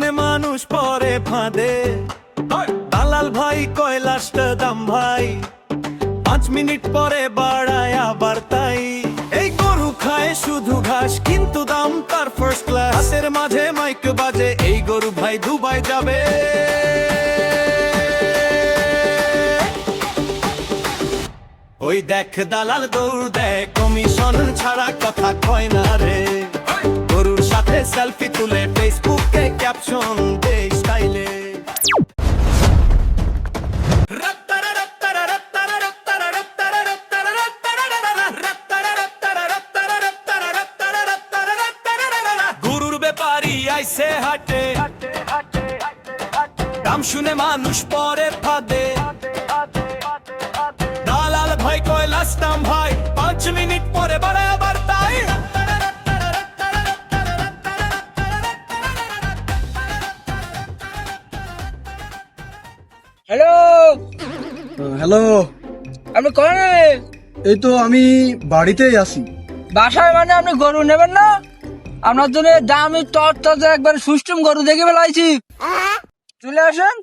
শুনে মানুষ পরে ফাঁদে, দালাল ভাই কয়লাশটা দাম ভাই, 5 মিনিট পরে বাড়ায় আবার তাই। এই গরু খায় শুধু ঘাস কিন্তু দাম তার ফার্স্ট ক্লাস। হাতের মাঝে মাইক বাজে, এই গরু ভাই দুবাই যাবে। ওই দেখ দালাল দৌড় দেয়, কমিশন ছাড়া কথা কয় না রে। গরুর সাথে সেলফি তুলে ফেসবুকে ক্যাপশন দে স্টাইলে। গরুর ব্যাপারী আইছে হাটে, দাম শুনে মানুষ পরে ফাঁদে, দালাল ভাই কয়লাশ দাম ভাই, 5 মিনিট পরে বাড়ায় আবার তাই। হ্যালো হ্যালো, আপনি কোন? এই তো আমি বাড়িতেই আছি। বাসায় মানে আপনি গরু নেবেন না? আপনার জন্য দামি তরতাজা একবার সুষ্ঠুম গরু দেখে ফেলাইছি, চলে আসেন।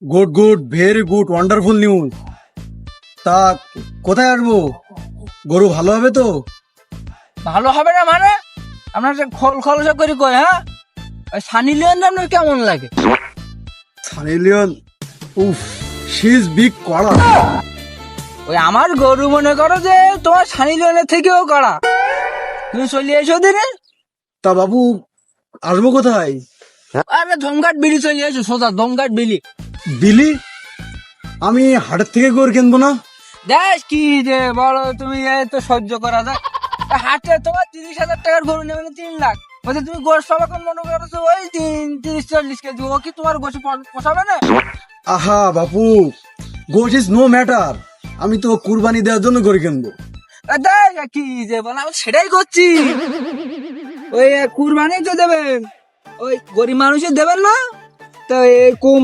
Good good, very good, wonderful news. তা কোথায় আসবো? গরু ভালো হবে তো? ভালো হবে না মানে? আপনার যে খোলসা করে কই, হ্যাঁ? ওই সানি লিওন আপনার কেমন লাগে? সানি লিওন, উফ, শি ইজ বিগ কড়া। ওই আমার গরু মনে করো যে তোমার সানি লিওনের থেকেও কড়া। তুমি চলে এসো দিনে। তা বাবু আসবো কোথায়? আরে ধমঘাট বিলি চলে এসো, সোজা ধমঘাট বিলি। বিলি? আমি হাটের থেকে গরু কিনবো না? দেখ কি যে বলো তুমি, এই তো সহ্য করা যায়। হাটে তোমার 30,000 টাকার গরু নেবে না 3 লাখ, বলছে তুমি গোশ পাবা কোন মনে করছো ওই 30-40 কেজি, ও কি তোমার গোশ পোষাবে না? আহা বাপু, গোশ ইজ নো ম্যাটার, আমি তো কুরবানি দেওয়ার জন্য গরু কিনবো। দেখ কি যে বলো, আমি সেটাই করছি। ওই কুরবানি তো দেবেন, ওই গরিব মানুষের দেবেন না তো এই কম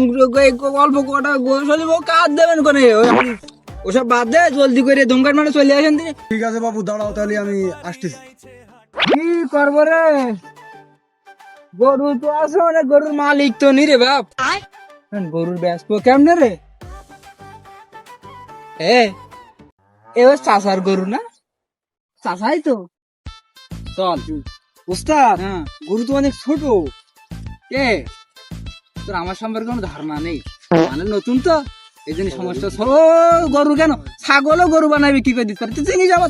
অল্প কটা গোশ হলে কাজ দেবেন কোনে? ওসব বাদ দে, জলদি করে ধমঘাট মানে চলে আসেন তিনি। ঠিক আছে বাবু, দাঁড়াও তাহলে আমি আসতেছি। কি করবো রে, গরু তো আছে মানে গরুর মালিক তো নি রে বাপ। গরুর ব্যস্ত কেমনে রে? এবার চাষার গরু না? চাষাই তো। চল উস্তাদ, গরু তো অনেক ছোট। কে তোর আমার সম্পর্কে কোনো ধারণা নেই, মানে নতুন তো এই জন্য সমস্যা। গরু কেন, ছাগলও গরু বানাবি কি করে দিতে পারে, তুই চিনি যাবো।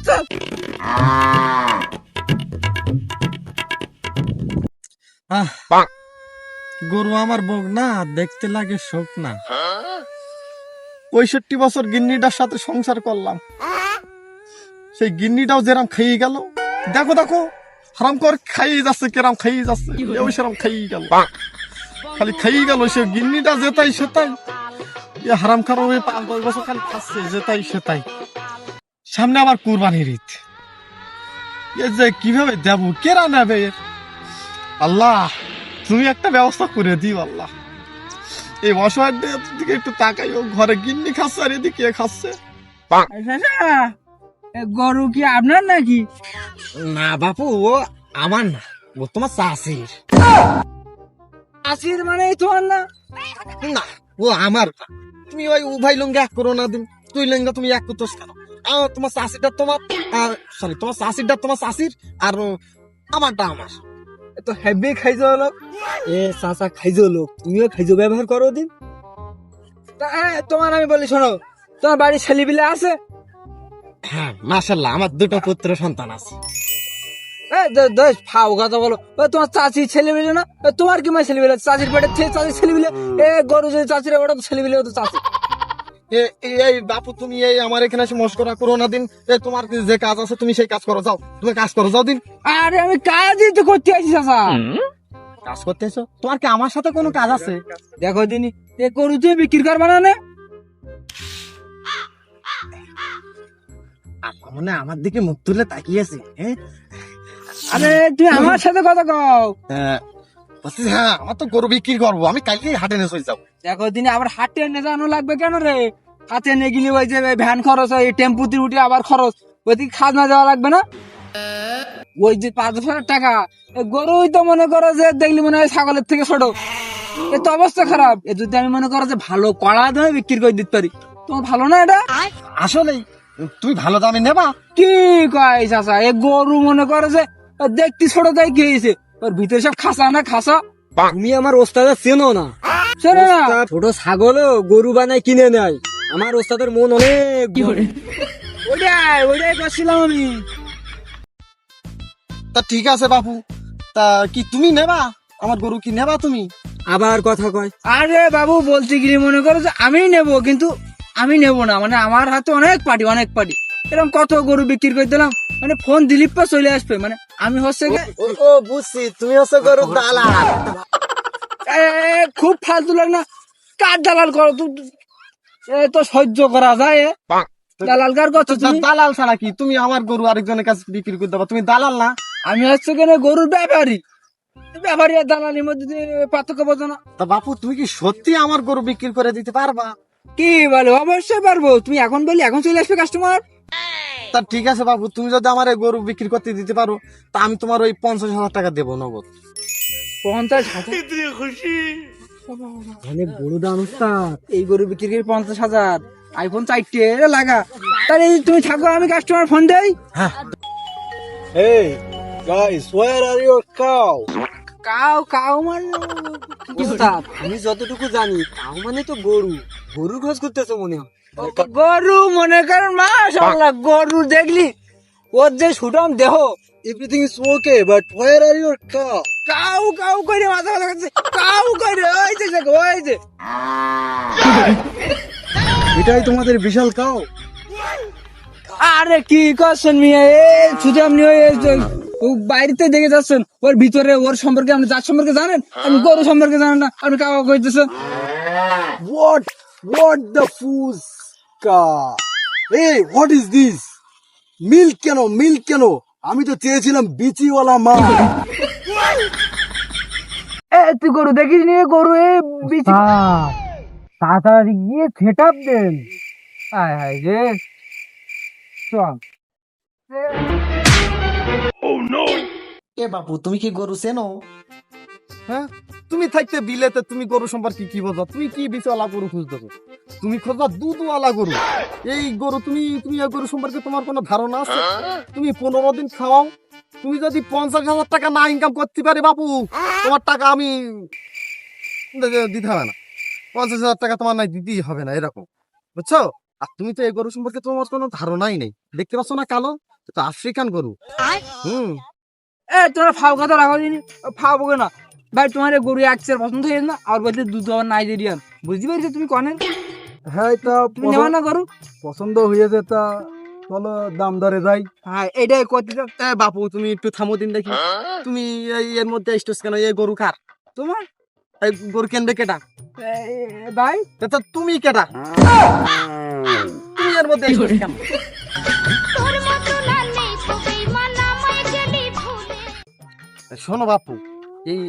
গরু আমার বোক না, দেখতে লাগে শোক না। 65 বছর গিন্নিটার সাথে সংসার করলাম, সেই গিন্নিটাও যেরাম খাইয়ে গেল। দেখো দেখো, হারাম কর খাইয়ে যাচ্ছে, কেরাম খাইয়ে যাচ্ছে, ওই সেরাম খাইয়ে গেল, খালি খাইয়ে গেল। সে গিন্নিটা যেতাই সেতাই, হারাম খার 5-10 বছর খালি খাচ্ছে যেতাই সেতাই। সামনে আবার কুরবানির ঈদ, এ যে কিভাবে দেব, কেরা নেবে? আল্লাহ তুমি একটা ব্যবস্থা করে দিও আল্লাহ। এই অসহায় দিকে একটু তাকাই, ও ঘরে গিন্নি খাচ্ছে আর এদিকে খাচ্ছে। গরু কি আপনার নাকি? না বাপু, ও আমার না, ও তোমার চাষির। চাষির মানে তোমার না? না, ও আমার। তুমি ওই উভয় লঙ্গে এক করো না দিন, তুই লঙ্গা তুমি এক করতো কেন? তোমার চাষিটা তোমার, সরি তোমার চাষিরটা তোমার চাষির, আর আমারটা আমার। তো হেভি খাইছো লোক, চাচা খাইজো লোক, তুমিও খাইজো ব্যবহার করো দিন। তোমার আমি বলি শোনো, তোমার বাড়ির ছেলেপিলে আছে? হ্যাঁ মাশাআল্লাহ, আমার 2টো পুত্র সন্তান আছে। ফাও কথা বলো, তোমার চাচির ছেলেপিলে না? তোমার কি মায়ের ছেলেপিলে? চাচির পেটের চাচির ছেলেপিলে। গরু যদি চাচির ওটা তো ছেলেপিলে, তো চাচি। এই বাপু তুমি এই আমার এখানে এসে মস্করা করো না দিন। তোমার যে কাজ আছে তুমি সেই কাজ করো, যাও তুমি কাজ করো, যাও দিন। আরে আমি কাজই তো করতে আছি চাচা। কাজ করতে এসো? তোমার কি আমার সাথে কোনো কাজ আছে? দেখো দিনই গরু তুমি বিক্রি করবা না? মানে আমার দিকে মুখ তুলে তাকিয়েছে। আরে তুই আমার সাথে কথা কও। হ্যাঁ আমার তো গরু বিক্রি করবো, আমি কালকে হাটে নিয়ে চলে যাবো। দেখো দিনে আবার হাটে নিয়ে যাওয়ানো লাগবে কেন রে? হাতে নিয়ে গেলে ওই যে ভ্যান খরচ, ওই টেম্পুতে উঠে আবার খরচ, ওইদিকে খাজনা দেওয়া লাগবে না? ওই যে 5,000 টাকা গরুই তো মনে করো যে দেখলি মনে হয় ছাগলের থেকে ছোট। এ তো অবস্থা খারাপ। এ যদি আমি মনে করো যে ভালো কড়া দামে বিক্রি করে দিতে পারি, তোমার ভালো না এটা? আসলেই তুমি ভালো দামে নেবা? কি কয় চাচা, এ গরু মনে করে যে দেখতে ছোট তাই কি হয়েছে, ওর ভিতরে সব খাসা না খাসা। তুমি আমার ওস্তাদের চেনো না? শোনো না, ছোট ছাগলও গরু বানায় কিনে নেয়। আমার ওস্তাদের মন অনেক বড়। ওইটাই ওইটাই করছিলাম আমি। তা ঠিক আছে বাপু, তা কি তুমি নেবা আমার গরু? কি নেবা তুমি? আবার কথা কয়। আরে বাবু, বলতে গেলে মনে করো যে আমি নেব, কিন্তু আমি নেব না, মানে আমার হাতে অনেক পার্টি এরকম কত গরু বিক্রি করে দিলাম, মানে ফোন দিলীপ পা চলে আসবে, মানে আমি হচ্ছে গিয়ে ও বুঝছি, তুমি হচ্ছে গরুর দালাল। খুব ফালতু লাগে না? কার দালাল করো এ তো সহ্য করা যায়। দালাল কার করছো তুমি? দালাল ছাড়া কি তুমি আমার গরু আরেকজনের কাছে বিক্রি করে দেবা? তুমি দালাল না? আমি হচ্ছে কেন গরুর ব্যাপারী আর দালালির মধ্যে দিয়ে পার্থক্য বোঝো না? তা বাপু, তুমি কি সত্যি আমার গরু বিক্রি করে দিতে পারবা? কি বলো? অবশ্যই পারবো। তুমি এখন বলি এখন চলে আসবে কাস্টমার। তা ঠিক আছে বাবু, তুমি যদি আমার এই গরু বিক্রি করতে দিতে পারো, তা আমি তোমার ওই 50,000 টাকা দেবো নগদ। 50,000? অনেক বড় দাম উস্তাদ। এই গরু বিক্রি করে 50,000, আইফোন 4টে লাগা। তাহলে তুমি থাকো, আমি কাস্টমার ফোন দেই। Hey guys, where are your cow? Cow মানে উস্তাদ, আমি যতটুকু জানি কাউ মানে তো গরু। গরুর খোঁজ করতেছো মনে হয়। গরু মনে করেন মাশাআল্লাহ, গরু দেখলি ওর যে সুঠাম দেহ। Everything is okay, but where are your cow? Cow করে মাথা ব্যথা করছে, কাউ করে ওই যে এটাই তোমাদের বিশাল কাউ? আরে কি করছেন মিয়া, শুধু আপনি ও বাইরেতে দেখে যাচ্ছেন, ওর ভিতরে ওর সম্পর্কে আপনি যার সম্পর্কে জানেন, আপনি গরু সম্পর্কে জানেন না, আপনি কাউ কইতেছেন। What the phuchka? Hey, what is this? Milk কেন? আমি তো চেয়েছিলাম বিচিওয়ালা মা। তুই গরু দেখিস নি? গরু তাড়াতাড়ি গিয়ে সেট আপ দেন। হায় রে, চল। এ বাপু, তুমি কি গরু চেনো? হ্যাঁ, তুমি থাকতে বিলেতে তুমি গরু সম্পর্কে কি বোঝো? তুমি কি বিচওয়ালা গরু খুঁজতেছো? তুমি খোঁজবা দুধওয়ালা গরু। এই গরু তুমি এই গরু সম্পর্কে তোমার কোনো ধারণা আছে? তুমি 15 দিন খাওয়াও, তুমি যদি 50,000 টাকা না ইনকাম করতে পারে বাপু, তোমার টাকা আমি দিতে হবে না। 50,000 টাকা তোমার নাই দিতেই হবে না, এরকম, বুঝছো? আর তুমি তো এই গরু সম্পর্কে তোমার কোনো ধারণাই নেই। দেখতে পাচ্ছ না কালো? তো আফ্রিকান গরু। তোরা ফাও কথা রাখো দিনি, ফাও বকে না ভাই। তোমার এই গরু একচের পছন্দ হয়ে না, আর বলতে দুধ আবার নাইজেরিয়ান, বুঝতে পারছো তুমি কনের? হ্যাঁ, তা তুমি নেবা না গরু? পছন্দ হয়েছে, তা চলো দাম দরে যাই। হ্যাঁ, এটাই করতে। বাপু, তুমি একটু থামো দিন দেখি। তুমি এর মধ্যে স্টোস কেন? এই গরু কার? তোমার? এই গরু কেনবে কেটা? ভাই তা তুমি কেটা? তুমি এর মধ্যে স্টোস কেন? শোনো বাপু, এই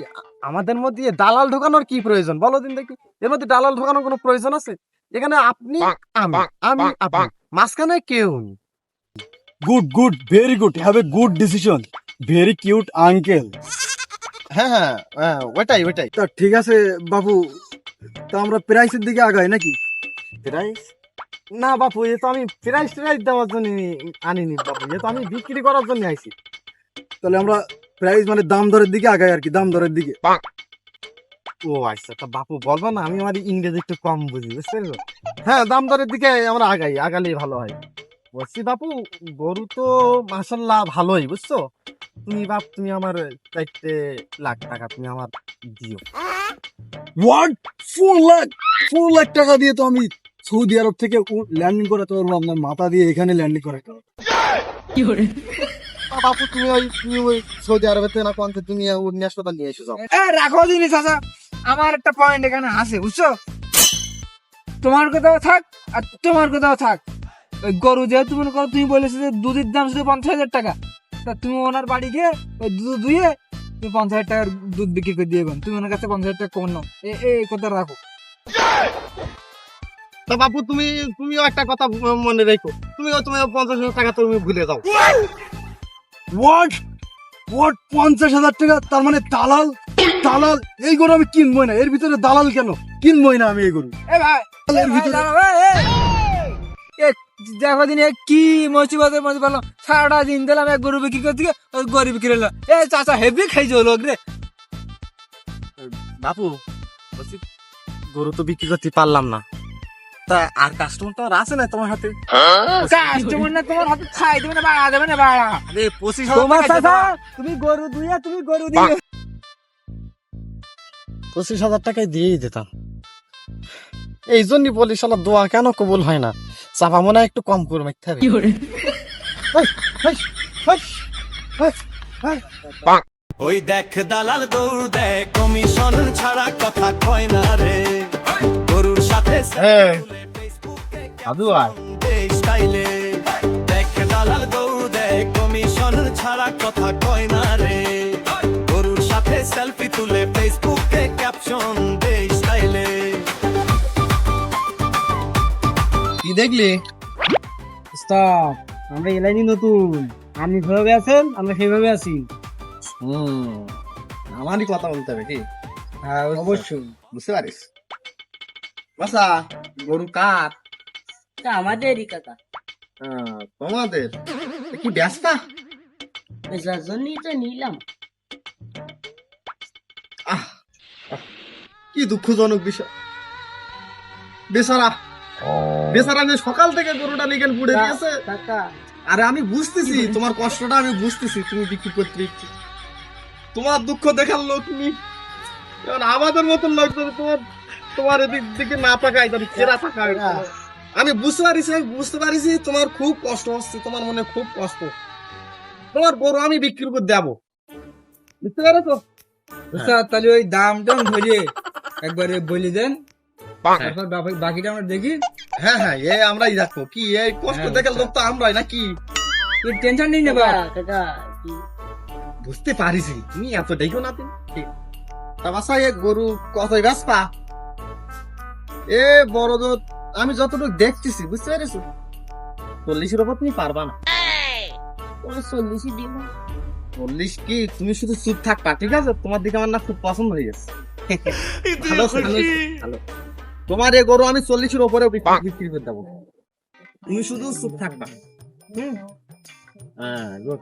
আমাদের মধ্যে দালাল ঢোকানোর কি প্রয়োজন বলো দিন দেখি? এর মধ্যে দালাল ঢোকানোর কোনো প্রয়োজন আছে? এখানে আপনি, আমি, আপনি, মাঝখানে কেউ নেই। Good, very good, have a good decision, very cute uncle. হ্যাঁ, ওইটাই। তা ঠিক আছে বাবু, তা আমরা প্রাইসের দিকে আগাই নাকি? প্রাইস? না বাপু, এ তো আমি প্রাইস দেওয়ার জন্য আনিনি বাপু, এ তো আমি বিক্রি করার জন্য আইছি। তাহলে আমরা প্রাইস মানে দাম দরের দিকে আগাই আর কি, দাম দরের দিকে। ও আচ্ছা, তা বাপু বলবো না, আমি আমার ইংরেজি একটু কম বুঝি, বুঝতে পারছো? হ্যাঁ, দাম দরের দিকে আমরা আগালেই ভালো হয়। বলছি বাপু, গরু তো মাশাল্লাহ ভালোই, বুঝছো? তুমি আমার 4 লাখ টাকা তুমি আমার দিও। হোয়াট? 4 লাখ টাকা দিয়ে তো আমি সৌদি আরব থেকে ল্যান্ডিং করাতে পারবো, আপনার মাথা দিয়ে এখানে ল্যান্ডিং করাতে পারবো। বাপু, তুমি ওই সৌদি আরবের থেকে না কোনতে তুমি নিয়ে হাসপাতাল নিয়ে এসো যাও। রাখো জিনিস চাচা, আমার একটা পয়েন্ট এখানে আছে, বুঝছো? তোমার কথাও থাক আর তোমার কথাও থাক। ওই গরু যেহেতু মনে করো তুমি বলেছো যে দুধের দাম শুধু 50,000 টাকা, তা তুমি ওনার বাড়ি গিয়ে ওই দুধ দুইয়ে তুমি 50,000 টাকার দুধ বিক্রি করে দিয়ে তুমি ওনার কাছে 50,000 টাকা কম নাও। এই কথা রাখো। তা বাপু, তুমিও একটা কথা মনে রেখো, তুমি 50,000 টাকা তুমি ভুলে যাও। হোয়াট 50,000 টাকা? তার মানে দালাল দালাল, এই গরু আমি কিনবই না, এর ভিতরে দালাল কেন, কিনবই না আমি এই গরু। এ ভাই, এর ভিতরে দেখো দিন কি মুসিবতের মধ্যে বললাম, সারাটা দিন দিলাম এক গরু বিক্রি করতে গিয়ে ওই গরু বিক্রি হলো। এ চাচা হেভি খাইছো লোক রে। বাপু বলছি গরু তো বিক্রি করতে পারলাম না, তা আর কাস্টমার তো আর আছে না তোমার হাতে? কাস্টমার না তোমার হাতে খাই দেবে না, বাড়া দেবে না, বাড়া। আরে 25,000 তোমার টাকা চাচা তুমি গরু দুইয়া, তুমি গরু দিয়ে 25,000 টাকায় দিয়েই দিতাম। এই জন্যই বলি শালা দোয়া কেন কবুল হয় না, চাপা মনে হয় একটু কম করে মারতে হবে। ওই দেখ দালাল গরু দেখ, কমিশন ছাড়া কথা কয় না রে। গরুর সাথে ফেসবুকে স্টাইলে, দেখ দালাল গরু দেখ, কমিশন ছাড়া কথা কয় না রে। গরুর সাথে সেলফি তুলে ফেসবুকে ক্যাপশন দে স্টাইলে। কি দেখলি? স্টপ, আমরা এলাইনি নতুন, আপনি যেভাবে আছেন আমরা সেভাবে আছি। আমারই কথা বলতে হবে কি? হ্যাঁ অবশ্যই। বুঝতে পারিস বাসা গরু কার? আমাদেরই কাকা, তোমাদের কি ব্যস্ত? এটার জন্যই তো নিলাম। কি দুঃখজনক বিষয়, বেচারা বেচারা যে সকাল থেকে গরুটা নিকেন পুড়ে দিয়েছে। কাকা আরে আমি বুঝতেছি তোমার কষ্টটা, আমি বুঝতেছি তুমি বিক্রি করতে দিচ্ছি, তোমার দুঃখ দেখার লোক নেই। এখন আমাদের মতন লোক যদি তোমার তোমার এদিক দিকে না তাকায় তাহলে কেরা তাকায়? আমি বুঝতে পারিছি তোমার খুব কষ্ট হচ্ছে, তোমার মনে খুব কষ্ট। তোমার গরু আমি বিক্রি করে দেবো, বুঝতে পারছো? স্যার তাহলে ওই দাম টাম ধরিয়ে একবারে বলে দেন, তারপর বাকিটা আমরা দেখি। হ্যাঁ হ্যাঁ, এই আমরাই দেখো কি, এই কষ্ট দেখার লোক তো আমরাই নাকি? তুই টেনশন নেই নেবা। বুঝতে পারিছি তুমি এত দেখো না তুমি। তা বাসা এ গরু কতই বেচপা? এ বড় জোর আমি যতটুকু দেখতেছি, বুঝতে পেরেছো 40-এর উপর তুমি পারবা না। 40 কি, তুমি শুধু চুপ থাকবা, ঠিক আছে? তোমার দিকে আমার না খুব পছন্দ হয়ে গেছে। ভালো, ভালো। তোমার এই গরু আমি 40-এর উপরে বিক্রি করে দেবো, তুমি শুধু চুপ থাকবা। হ্যাঁ good.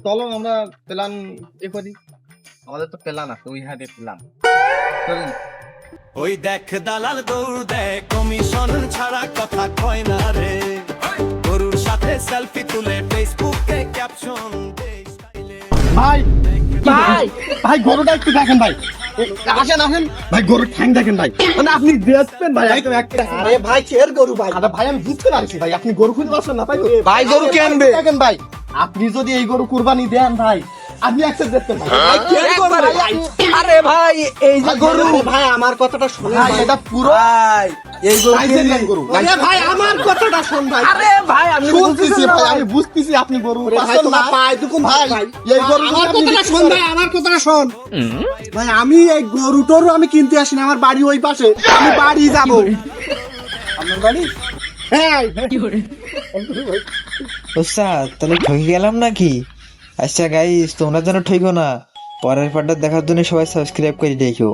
চলো আমরা প্ল্যান এ করি, আমাদের তো প্ল্যান আছে, ওই হাতে প্ল্যান চলুন। ওই দেখ দালাল গরু দেখ, কমিশন ছাড়া কথা কয় না রে। গরুর সাথে সেলফি তুলে ফেসবুকে ক্যাপশন দে স্টাইলে। ভাই ভাই ভাই গরুটা একটু দেখেন ভাই, আসেন ভাই, গরুর ঠ্যাং দেখেন ভাই, মানে আপনি দেখবেন ভাই একদম একটা। আরে ভাই এর গরু ভাই, আরে ভাই আমি বুঝতে পারছি ভাই, আপনি গরু খুঁজতে পারছেন না ভাই? ভাই গরু কে আনবে দেখেন ভাই, আপনি যদি এই গরু কুরবানি দেন ভাই, আপনি অ্যাকসেপ্ট করতে ভাই। আরে ভাই এই যে গরু, ভাই আমার কথাটা শুনুন ভাই, এটা পুরো ভাই এই গরু আরে ভাই আমার কথাটা শুন ভাই। আরে ভাই আমি শুনতেছি ভাই, আমি বুঝতেছি আপনি গরু ভাই তোমার পায়ে দুকুন ভাই এই গরু আমার কথাটা শুন ভাই, আমার কথাটা শুন ভাই, আমি এই গরু টরু আমি কিনতে আসি না, আমার বাড়ি ওই পাশে, আমি বাড়ি যাবো। আপনার বাড়ি? হ্যাঁ ওস্তাদ তাহলে ঠকে গেলাম নাকি? আচ্ছা গাইস তোমরা যেন ঠইকো না, পরের পার্টটা দেখার জন্য সবাই সাবস্ক্রাইব করে রেখো।